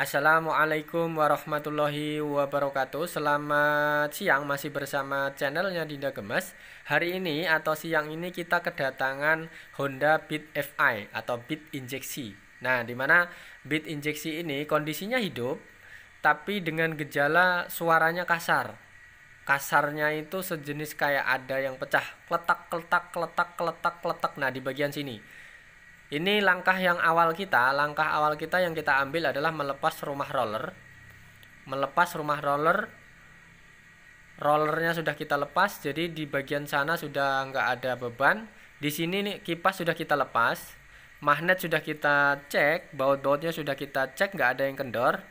Assalamualaikum warahmatullahi wabarakatuh. Selamat siang, masih bersama channelnya Dinda Gemas. Hari ini atau siang ini kita kedatangan Honda Beat FI atau Beat injeksi. Nah, dimana Beat injeksi ini kondisinya hidup, tapi dengan gejala suaranya kasar. Kasarnya itu sejenis kayak ada yang pecah, kletak kletak kletak kletak kletak. Nah, di bagian sini. Ini langkah awal kita yang kita ambil adalah melepas rumah roller. Melepas rumah roller, rollernya sudah kita lepas, jadi di bagian sana sudah nggak ada beban. Di sini nih kipas sudah kita lepas, magnet sudah kita cek, baut-bautnya sudah kita cek, nggak ada yang kendor.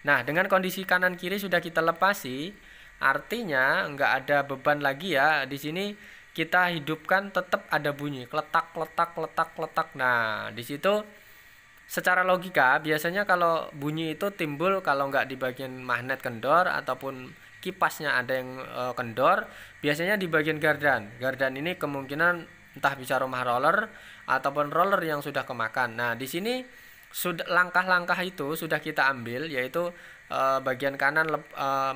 Nah, dengan kondisi kanan kiri sudah kita lepasi, artinya nggak ada beban lagi ya. Di sini kita hidupkan, tetap ada bunyi kletak kletak kletak kletak. Nah, di situ secara logika biasanya kalau bunyi itu timbul kalau nggak di bagian magnet kendor ataupun kipasnya ada yang kendor, biasanya di bagian gardan. Gardan ini kemungkinan entah bisa rumah roller ataupun roller yang sudah kemakan. Nah, di sini sudah langkah-langkah itu sudah kita ambil, yaitu bagian kanan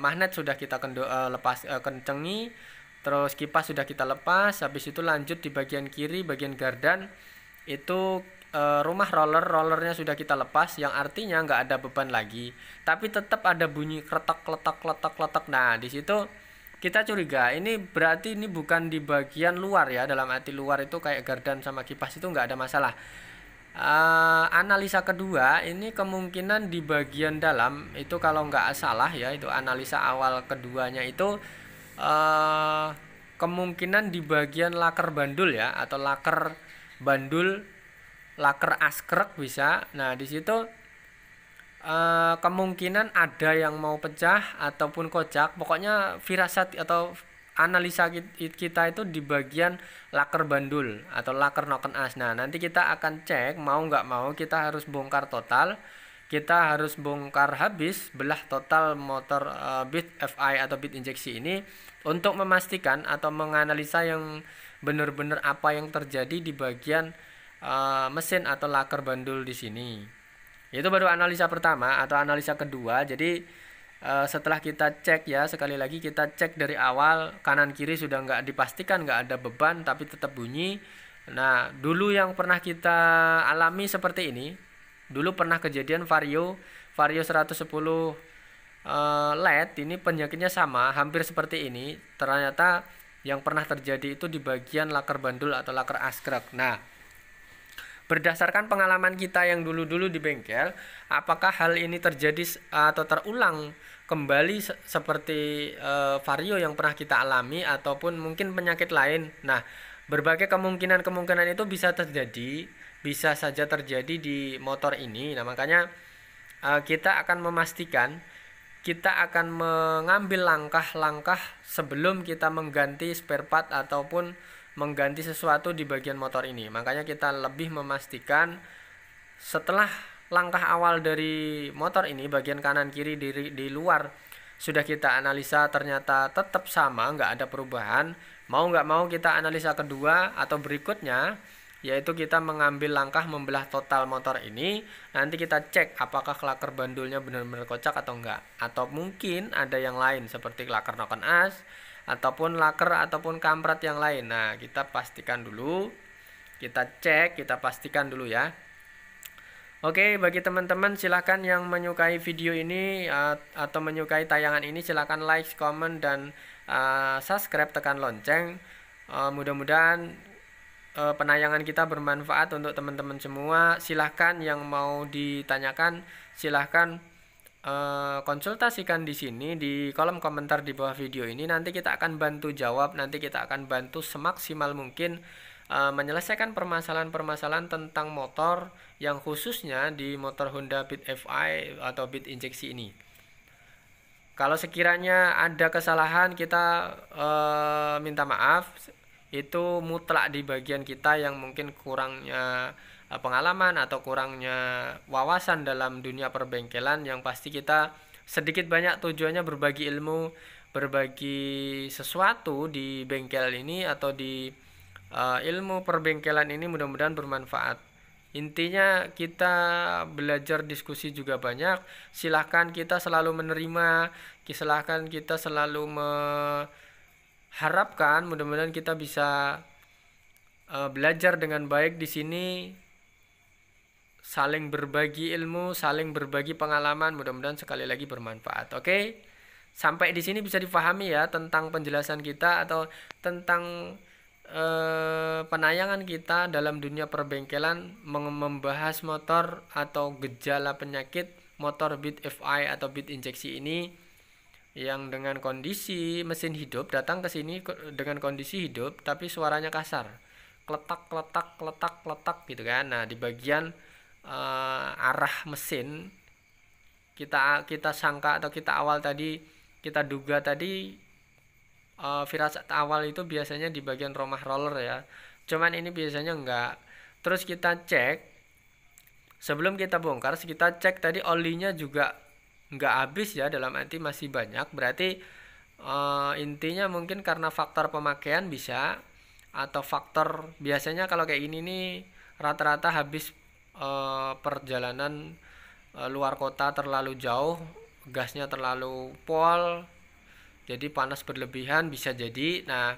magnet sudah kita lepas, kencengi. Terus kipas sudah kita lepas, habis itu lanjut di bagian kiri, bagian gardan itu rumah rollernya sudah kita lepas, yang artinya nggak ada beban lagi, tapi tetap ada bunyi kretak kletak kletak kletak. Nah, di situ kita curiga ini berarti ini bukan di bagian luar ya, dalam arti luar itu kayak gardan sama kipas itu nggak ada masalah. Analisa kedua ini kemungkinan di bagian dalam itu, kalau nggak salah ya, itu analisa awal keduanya itu kemungkinan di bagian laker bandul ya, atau laker bandul, laker askrek bisa. Nah, di situ kemungkinan ada yang mau pecah ataupun kocak. Pokoknya firasat atau analisa kita itu di bagian laker bandul atau laker noken as. Nah, nanti kita akan cek, mau nggak mau kita harus bongkar total. Kita harus bongkar habis, belah total motor Beat FI atau Beat injeksi ini untuk memastikan atau menganalisa yang benar-benar apa yang terjadi di bagian mesin atau laker bandul di sini. Itu baru analisa pertama atau analisa kedua. Jadi setelah kita cek ya, sekali lagi kita cek dari awal, kanan kiri sudah nggak dipastikan nggak ada beban tapi tetap bunyi. Nah, dulu yang pernah kita alami seperti ini, dulu pernah kejadian Vario 110 LED ini penyakitnya sama, hampir seperti ini. Ternyata yang pernah terjadi itu di bagian laker bandul atau laker askrek. Nah, berdasarkan pengalaman kita yang dulu-dulu di bengkel, apakah hal ini terjadi atau terulang kembali seperti Vario yang pernah kita alami ataupun mungkin penyakit lain. Nah, berbagai kemungkinan itu bisa terjadi, bisa saja terjadi di motor ini. Nah, makanya kita akan memastikan, kita akan mengambil langkah-langkah sebelum kita mengganti spare part ataupun mengganti sesuatu di bagian motor ini. Makanya kita lebih memastikan setelah langkah awal dari motor ini, bagian kanan kiri di luar sudah kita analisa ternyata tetap sama, nggak ada perubahan. Mau nggak mau kita analisa kedua atau berikutnya, yaitu kita mengambil langkah membelah total motor ini. Nanti kita cek apakah laker bandulnya benar-benar kocak atau enggak, atau mungkin ada yang lain seperti laker noken as ataupun laker ataupun kampret yang lain. Nah, kita pastikan dulu, kita cek, kita pastikan dulu ya. Oke, bagi teman-teman silahkan yang menyukai video ini atau menyukai tayangan ini, silahkan like, comment, dan subscribe, tekan lonceng. Mudah-mudahan penayangan kita bermanfaat untuk teman-teman semua. Silahkan yang mau ditanyakan, silahkan konsultasikan di sini di kolom komentar di bawah video ini. Nanti kita akan bantu jawab, nanti kita akan bantu semaksimal mungkin menyelesaikan permasalahan-permasalahan tentang motor, yang khususnya di motor Honda Beat FI atau Beat injeksi ini. Kalau sekiranya ada kesalahan, kita minta maaf. Itu mutlak di bagian kita yang mungkin kurangnya pengalaman atau kurangnya wawasan dalam dunia perbengkelan. Yang pasti kita sedikit banyak tujuannya berbagi ilmu, berbagi sesuatu di bengkel ini atau di ilmu perbengkelan ini, mudah-mudahan bermanfaat. Intinya kita belajar diskusi juga banyak. Silahkan kita selalu menerima, silahkan kita selalu mengharapkan mudah-mudahan kita bisa belajar dengan baik di sini, saling berbagi ilmu, saling berbagi pengalaman, mudah-mudahan sekali lagi bermanfaat. Oke? Sampai di sini bisa dipahami ya tentang penjelasan kita atau tentang penayangan kita dalam dunia perbengkelan membahas motor atau gejala penyakit motor beat FI atau beat injeksi ini yang dengan kondisi mesin hidup datang ke sini dengan kondisi hidup tapi suaranya kasar, kletak kletak kletak kletak gitu kan. Nah, di bagian arah mesin kita sangka atau kita duga tadi firasat awal itu biasanya di bagian rumah roller ya. Cuman ini biasanya enggak. Terus kita cek sebelum kita bongkar, kita cek tadi olinya juga enggak habis ya, dalam arti masih banyak. Berarti intinya mungkin karena faktor pemakaian bisa, atau faktor biasanya kalau kayak gini nih rata-rata habis perjalanan luar kota terlalu jauh, gasnya terlalu pol, jadi panas berlebihan bisa jadi. Nah,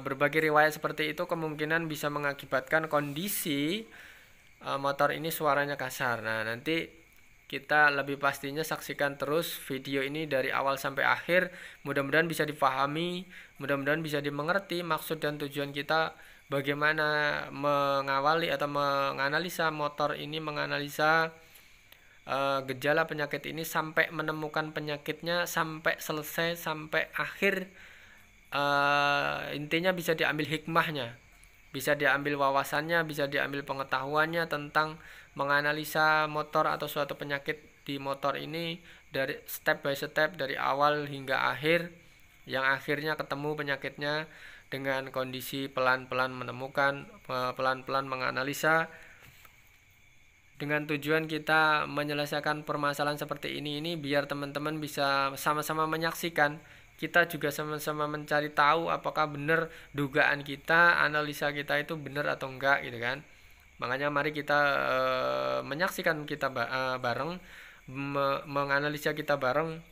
berbagai riwayat seperti itu kemungkinan bisa mengakibatkan kondisi motor ini suaranya kasar. Nah, nanti kita lebih pastinya saksikan terus video ini dari awal sampai akhir. Mudah-mudahan bisa dipahami, mudah-mudahan bisa dimengerti maksud dan tujuan kita bagaimana mengawali atau menganalisa motor ini, menganalisa gejala penyakit ini sampai menemukan penyakitnya, sampai selesai, sampai akhir. Intinya bisa diambil hikmahnya, bisa diambil wawasannya, bisa diambil pengetahuannya tentang menganalisa motor atau suatu penyakit di motor ini dari step by step, dari awal hingga akhir, yang akhirnya ketemu penyakitnya dengan kondisi pelan-pelan menemukan, pelan-pelan menganalisa, dengan tujuan kita menyelesaikan permasalahan seperti ini biar teman-teman bisa sama-sama menyaksikan, kita juga sama-sama mencari tahu apakah benar dugaan kita, analisa kita itu benar atau enggak gitu kan. Makanya mari kita menyaksikan kita bareng, menganalisa kita bareng.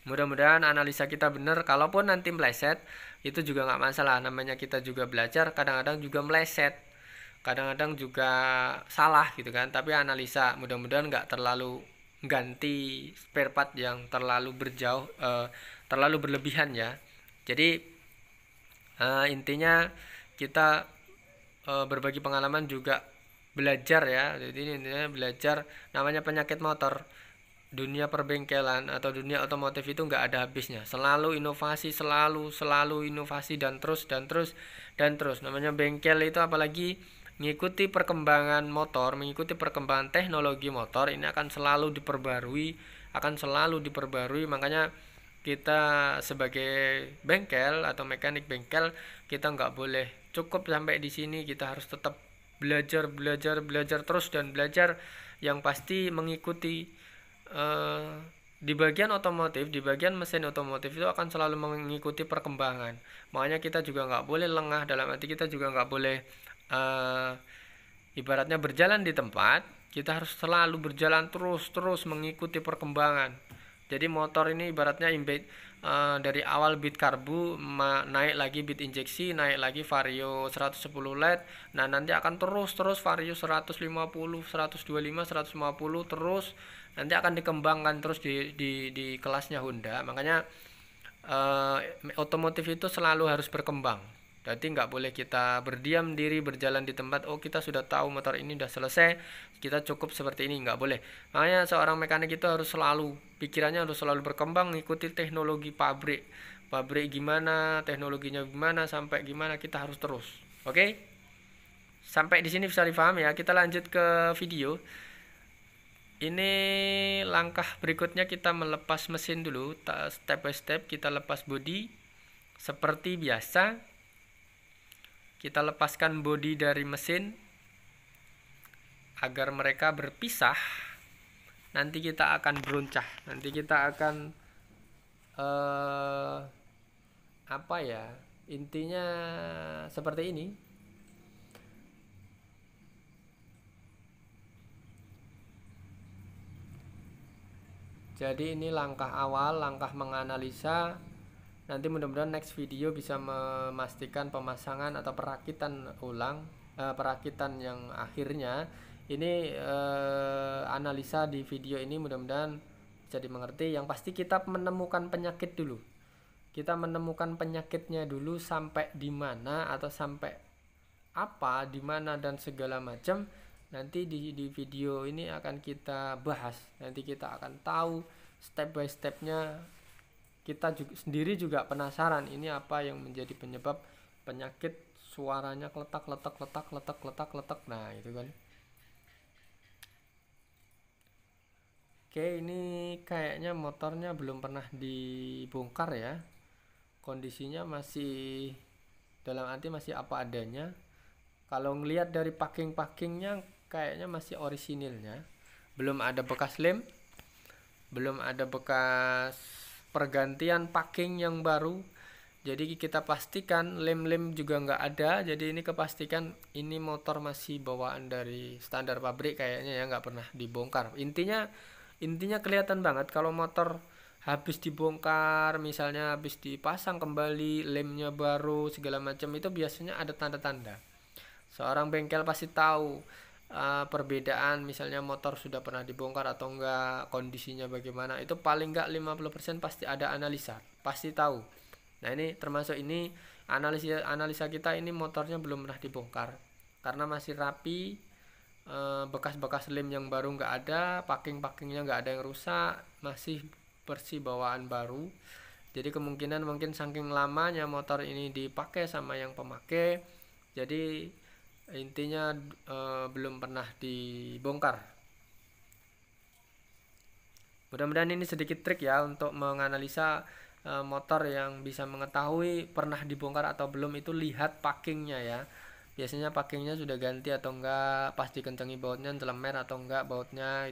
Mudah-mudahan analisa kita benar. Kalaupun nanti meleset itu juga nggak masalah, namanya kita juga belajar, kadang-kadang juga meleset, kadang-kadang juga salah gitu kan. Tapi analisa mudah-mudahan nggak terlalu ganti spare part yang terlalu terlalu berlebihan ya. Jadi intinya kita berbagi pengalaman juga belajar ya. Jadi intinya belajar, namanya penyakit motor, dunia perbengkelan atau dunia otomotif itu nggak ada habisnya, selalu inovasi, selalu inovasi, dan terus. Namanya bengkel itu apalagi mengikuti perkembangan motor, mengikuti perkembangan teknologi motor, ini akan selalu diperbarui. Makanya kita sebagai bengkel atau mekanik bengkel, kita nggak boleh cukup sampai di sini, kita harus tetap belajar terus, dan belajar yang pasti mengikuti di bagian otomotif, di bagian mesin otomotif itu akan selalu mengikuti perkembangan. Makanya kita juga nggak boleh lengah, dalam arti kita juga nggak boleh ibaratnya berjalan di tempat. Kita harus selalu berjalan terus mengikuti perkembangan. Jadi motor ini ibaratnya dari awal bit karbu, naik lagi bit injeksi, naik lagi vario 110 LED. Nah, nanti akan terus vario 150, 125, 150 terus nanti akan dikembangkan terus di kelasnya Honda. Makanya otomotif itu selalu harus berkembang. Jadi nggak boleh kita berdiam diri, berjalan di tempat, oh kita sudah tahu motor ini udah selesai, kita cukup seperti ini, nggak boleh. Makanya seorang mekanik itu harus selalu, pikirannya harus selalu berkembang, ngikuti teknologi pabrik gimana, teknologinya gimana, sampai gimana, kita harus terus. Oke? Sampai di sini bisa dipahami ya. Kita lanjut ke video. Ini langkah berikutnya, kita melepas mesin dulu, step by step kita lepas bodi. Seperti biasa, kita lepaskan bodi dari mesin agar mereka berpisah. Nanti kita akan beruncah, nanti kita akan apa ya, intinya seperti ini. Jadi ini langkah awal, langkah menganalisa. Nanti mudah-mudahan next video bisa memastikan pemasangan atau perakitan ulang, perakitan yang akhirnya. Ini analisa di video ini mudah-mudahan bisa dimengerti. Yang pasti kita menemukan penyakit dulu. Kita menemukan penyakitnya dulu sampai di mana atau sampai apa, di mana dan segala macam. Nanti di video ini akan kita bahas. Nanti kita akan tahu step by stepnya. Kita juga, sendiri juga penasaran ini apa yang menjadi penyebab penyakit suaranya kletak letak letak letak letak letak. Nah itu kan. Oke, ini kayaknya motornya belum pernah dibongkar ya. Kondisinya masih, dalam arti masih apa adanya. Kalau ngelihat dari packing-packingnya kayaknya masih orisinilnya. Belum ada bekas lem, belum ada bekas pergantian packing yang baru. Jadi kita pastikan lem-lem juga nggak ada. Jadi ini kepastikan ini motor masih bawaan dari standar pabrik kayaknya ya, nggak pernah dibongkar. Intinya kelihatan banget kalau motor habis dibongkar, misalnya habis dipasang kembali, lemnya baru segala macam, itu biasanya ada tanda-tanda. Seorang bengkel pasti tahu perbedaan, misalnya motor sudah pernah dibongkar atau enggak, kondisinya bagaimana. Itu paling enggak 50% pasti ada analisa, pasti tahu. Nah ini termasuk ini analisa kita, ini motornya belum pernah dibongkar karena masih rapi, bekas-bekas lem yang baru nggak ada, packing-packingnya nggak ada yang rusak, masih bersih bawaan baru. Jadi kemungkinan mungkin saking lamanya motor ini dipakai sama yang pemakai, jadi intinya belum pernah dibongkar. Mudah-mudahan ini sedikit trik ya untuk menganalisa motor yang bisa mengetahui pernah dibongkar atau belum. Itu lihat packingnya ya. Biasanya packingnya sudah ganti atau enggak, pas dikencengi bautnya celemer atau enggak bautnya,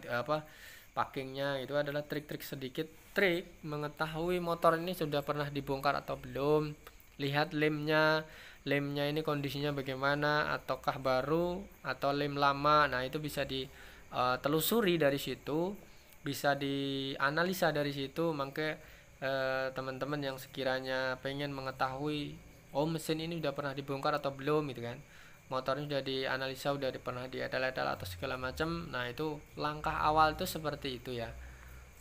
packingnya. Itu adalah trik-trik, sedikit trik mengetahui motor ini sudah pernah dibongkar atau belum. Lihat lemnya ini kondisinya bagaimana, ataukah baru atau lem lama. Nah itu bisa ditelusuri dari situ, bisa dianalisa dari situ. Maka teman-teman yang sekiranya pengen mengetahui, oh mesin ini udah pernah dibongkar atau belum gitu kan, motornya sudah dianalisa, udah pernah diedal-edal atau segala macam. Nah itu langkah awal tuh seperti itu ya.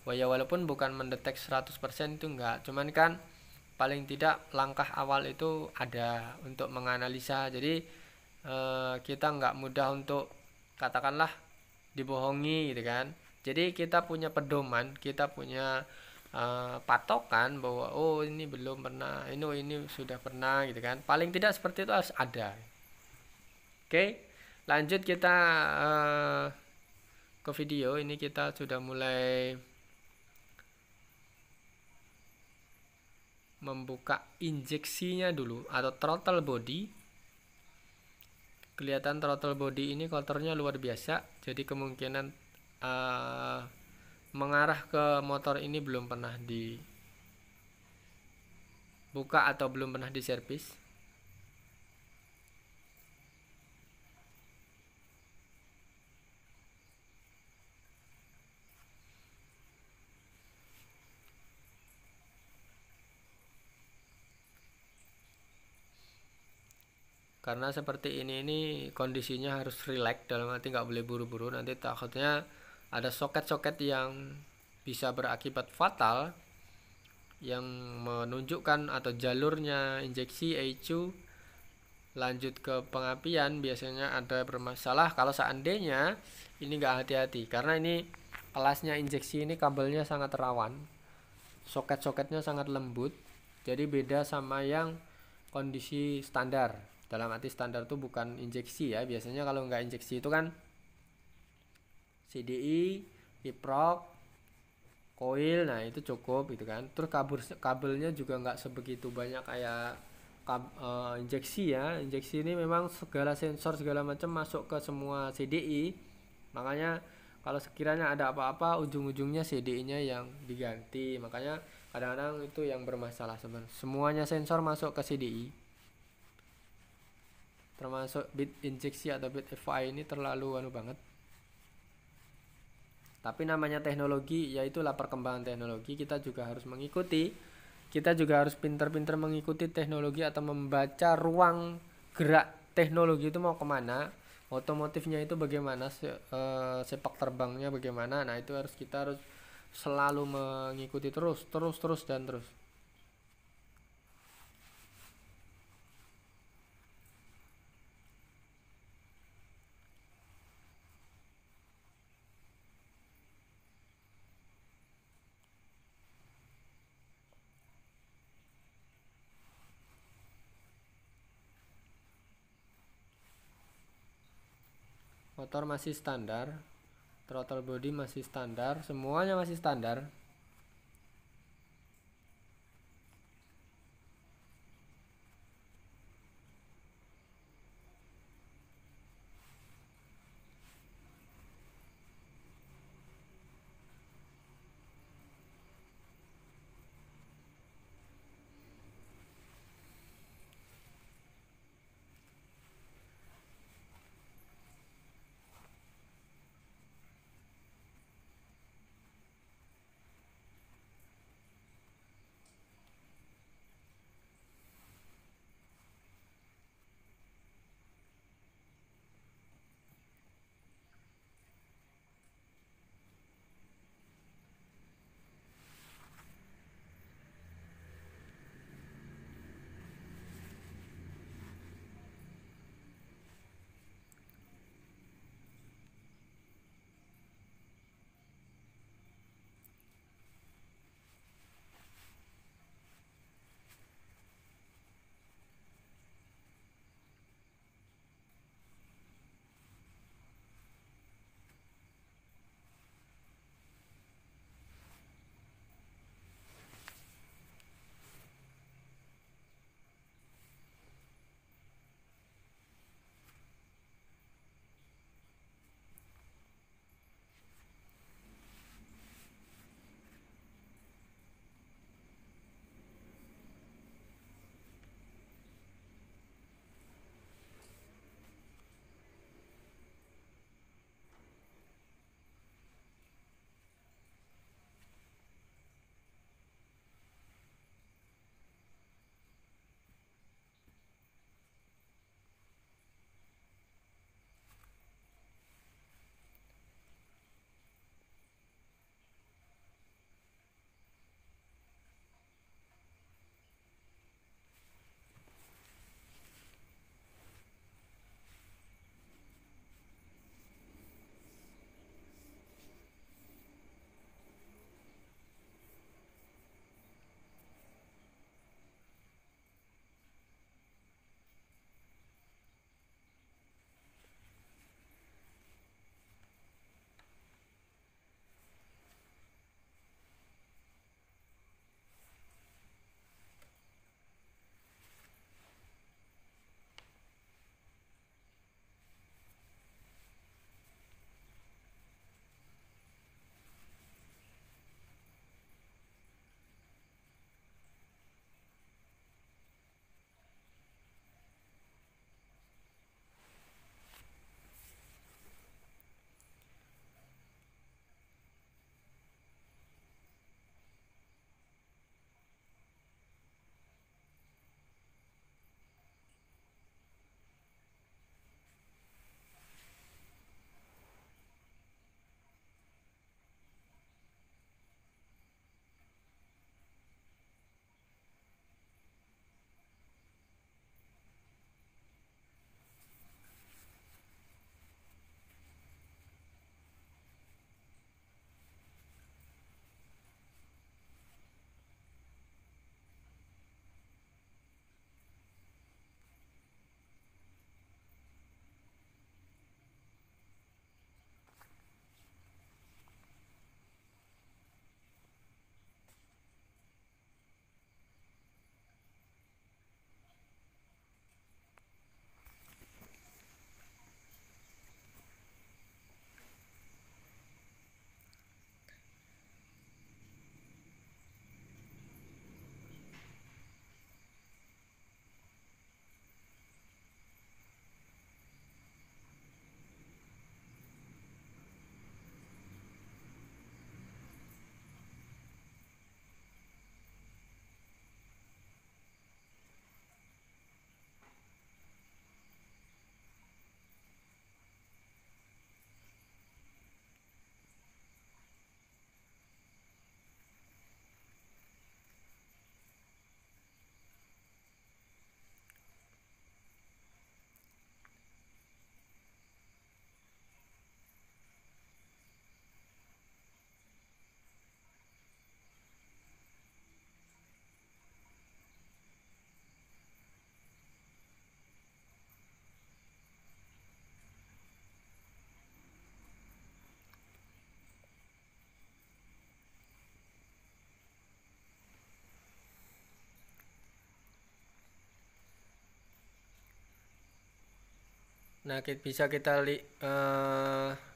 Walaupun bukan mendetek 100% itu enggak, cuman kan paling tidak langkah awal itu ada untuk menganalisa. Jadi kita nggak mudah untuk katakanlah dibohongi gitu kan. Jadi kita punya pedoman, kita punya patokan bahwa oh ini belum pernah, ini sudah pernah gitu kan. Paling tidak seperti itu harus ada. Oke, lanjut kita ke video. Ini kita sudah mulai membuka injeksinya dulu atau throttle body. Kelihatan throttle body ini kotornya luar biasa. Jadi kemungkinan mengarah ke motor ini belum pernah dibuka atau belum pernah diservis. Karena seperti ini kondisinya harus relax, dalam arti nggak boleh buru-buru, nanti takutnya ada soket-soket yang bisa berakibat fatal, yang menunjukkan atau jalurnya injeksi ECU lanjut ke pengapian biasanya ada bermasalah kalau seandainya ini nggak hati-hati. Karena ini kelasnya injeksi ini kabelnya sangat rawan, soket-soketnya sangat lembut, jadi beda sama yang kondisi standar. Dalam arti standar itu bukan injeksi ya. Biasanya kalau nggak injeksi itu kan CDI, piprok, coil, nah itu cukup gitu kan. Terus kabelnya juga nggak sebegitu banyak kayak injeksi ya. Injeksi ini memang segala sensor segala macam masuk ke semua CDI. Makanya kalau sekiranya ada apa-apa ujung-ujungnya CDI-nya yang diganti. Makanya kadang-kadang itu yang bermasalah sebenarnya. Semuanya sensor masuk ke CDI. Termasuk bit injeksi atau bit FI ini terlalu banget. Tapi namanya teknologi, yaitulah perkembangan teknologi, kita juga harus mengikuti. Kita juga harus pintar-pintar mengikuti teknologi atau membaca ruang gerak teknologi itu mau kemana, otomotifnya itu bagaimana, sepak terbangnya bagaimana. Nah itu kita harus selalu mengikuti terus, terus, terus dan terus. Motor masih standar, throttle body masih standar, semuanya masih standar. Nah,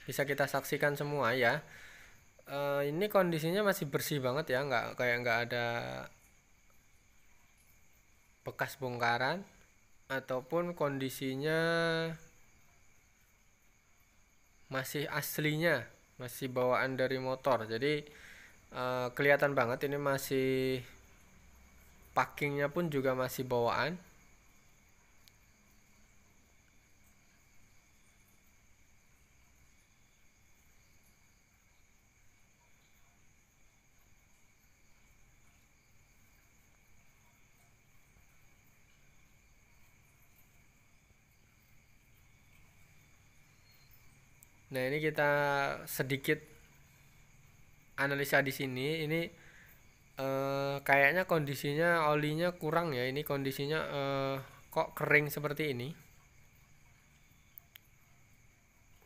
bisa kita saksikan semua ya. Ini kondisinya masih bersih banget ya, nggak ada bekas bongkaran ataupun kondisinya masih aslinya, masih bawaan dari motor. Jadi kelihatan banget ini masih packingnya pun juga masih bawaan. Nah, ini kita sedikit analisa di sini. Ini kayaknya kondisinya olinya kurang ya. Ini kondisinya kok kering seperti ini.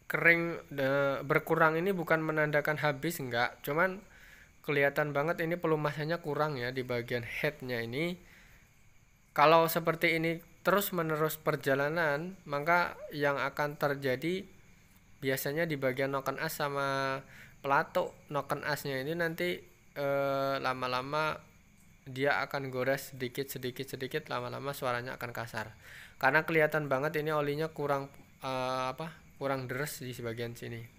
Kering berkurang ini bukan menandakan habis, enggak. Cuman kelihatan banget ini pelumasannya kurang ya di bagian headnya ini. Kalau seperti ini terus menerus perjalanan, maka yang akan terjadi biasanya di bagian noken as sama pelatuk noken asnya ini nanti lama-lama dia akan gores sedikit lama-lama suaranya akan kasar karena kelihatan banget ini olinya kurang deres di bagian sini.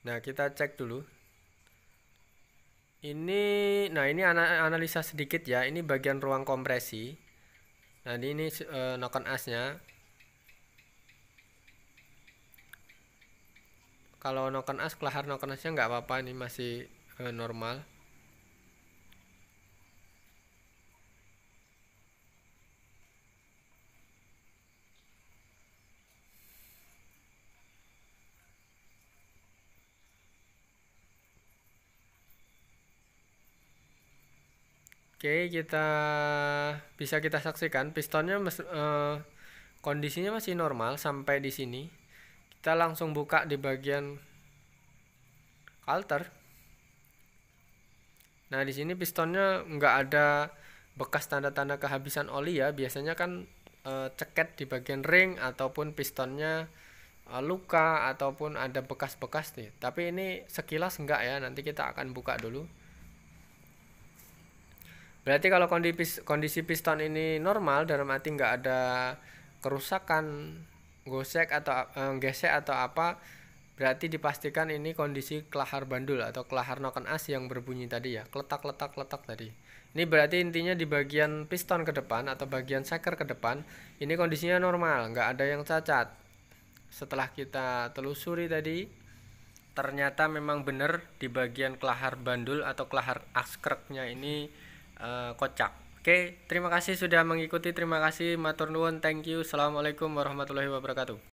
Nah, kita cek dulu. Ini analisa sedikit ya. Ini bagian ruang kompresi. Nah, ini noken asnya. Kalau noken as, kelahar noken asnya nggak apa-apa, ini masih normal. Oke, bisa kita saksikan pistonnya kondisinya masih normal sampai di sini. Kita langsung buka di bagian halter. Nah, di sini pistonnya nggak ada bekas tanda-tanda kehabisan oli ya. Biasanya kan ceket di bagian ring ataupun pistonnya luka ataupun ada bekas-bekas nih. Tapi ini sekilas enggak ya. Nanti kita akan buka dulu. Berarti kalau kondisi piston ini normal, dalam arti nggak ada kerusakan, gosek atau gesek atau apa, berarti dipastikan ini kondisi kelahar bandul atau kelahar noken as yang berbunyi tadi ya, kletak tadi. Ini berarti intinya di bagian piston ke depan atau bagian seker ke depan, ini kondisinya normal, nggak ada yang cacat. Setelah kita telusuri tadi, ternyata memang benar di bagian kelahar bandul atau kelahar askreknya ini kocak. Oke, terima kasih sudah mengikuti. Terima kasih, matur nuwun, thank you. Assalamualaikum warahmatullahi wabarakatuh.